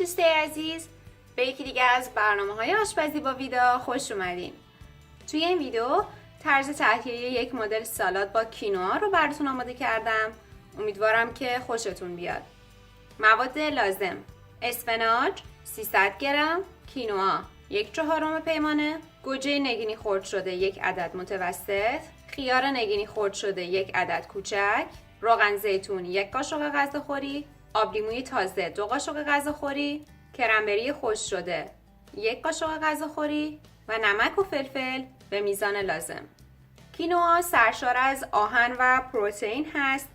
دوستای عزیز، به یکی دیگه از برنامه‌های آشپزی با ویدا خوش اومدین. توی این ویدیو طرز تهیه یک مدل سالاد با کینوا رو براتون آماده کردم. امیدوارم که خوشتون بیاد. مواد لازم: اسفناج 300 گرم، کینوا 1/4 پیمانه، گوجه نگینی خرد شده 1 عدد متوسط، خیار نگینی خرد شده 1 عدد کوچک، روغن زیتون 1 قاشق غذاخوری، آب لیموی تازه 2 قاشق غذاخوری، کرنبری خشک شده 1 قاشق غذاخوری و نمک و فلفل به میزان لازم. کینوا سرشار از آهن و پروتئین هست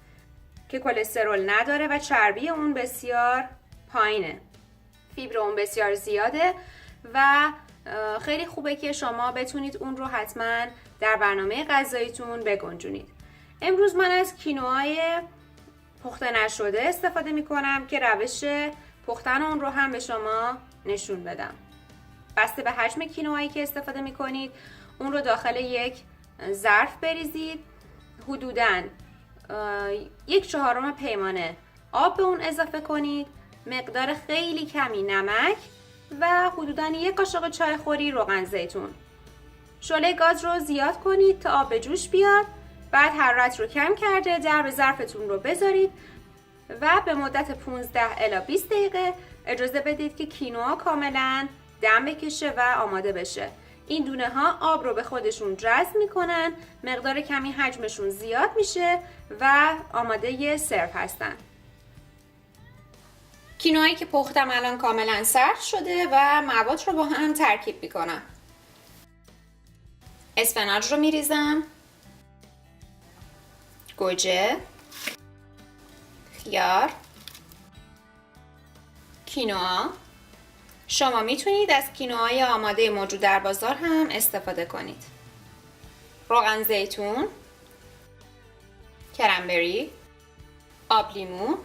که کلسترول نداره و چربی اون بسیار پایینه. فیبر اون بسیار زیاده و خیلی خوبه که شما بتونید اون رو حتما در برنامه غذاییتون بگنجونید. امروز من از کینوای پخته نشده استفاده میکنم که روش پختن اون رو هم به شما نشون بدم. بسته به حجم کینوایی که استفاده میکنید اون رو داخل یک ظرف بریزید. حدوداً 1/4 پیمانه آب به اون اضافه کنید، مقدار خیلی کمی نمک و حدوداً 1 قاشق چای خوری روغن زیتون. شعله گاز رو زیاد کنید تا آب به جوش بیاد. بعد حرارت رو کم کرده درب ظرفتون رو بذارید و به مدت 15 الی 20 دقیقه اجازه بدید که کینوا کاملا دم بکشه و آماده بشه. این دونه ها آب رو به خودشون جذب میکنن، مقدار کمی حجمشون زیاد میشه و آماده سرو هستن. کینوایی که پختم الان کاملا سرد شده و مواد رو با هم ترکیب میکنم. اسفناج رو میریزم، گوجه، خیار، کینوا. شما میتونید از کینوهای آماده موجود در بازار هم استفاده کنید. روغن زیتون، کرنبری، آب لیمو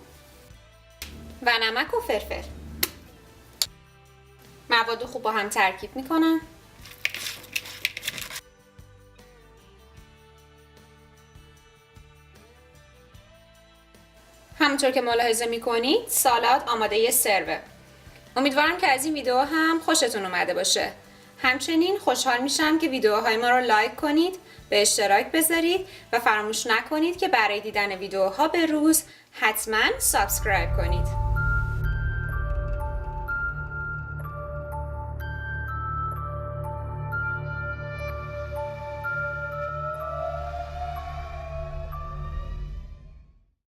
و نمک و فلفل. مواد خوب با هم ترکیب میکنم. همونطور که ملاحظه میکنید سالاد آماده سروه. امیدوارم که از این ویدیو هم خوشتون اومده باشه. همچنین خوشحال میشم که ویدیوهای ما رو لایک کنید، به اشتراک بذارید و فراموش نکنید که برای دیدن ویدیوها به روز حتما سابسکرایب کنید.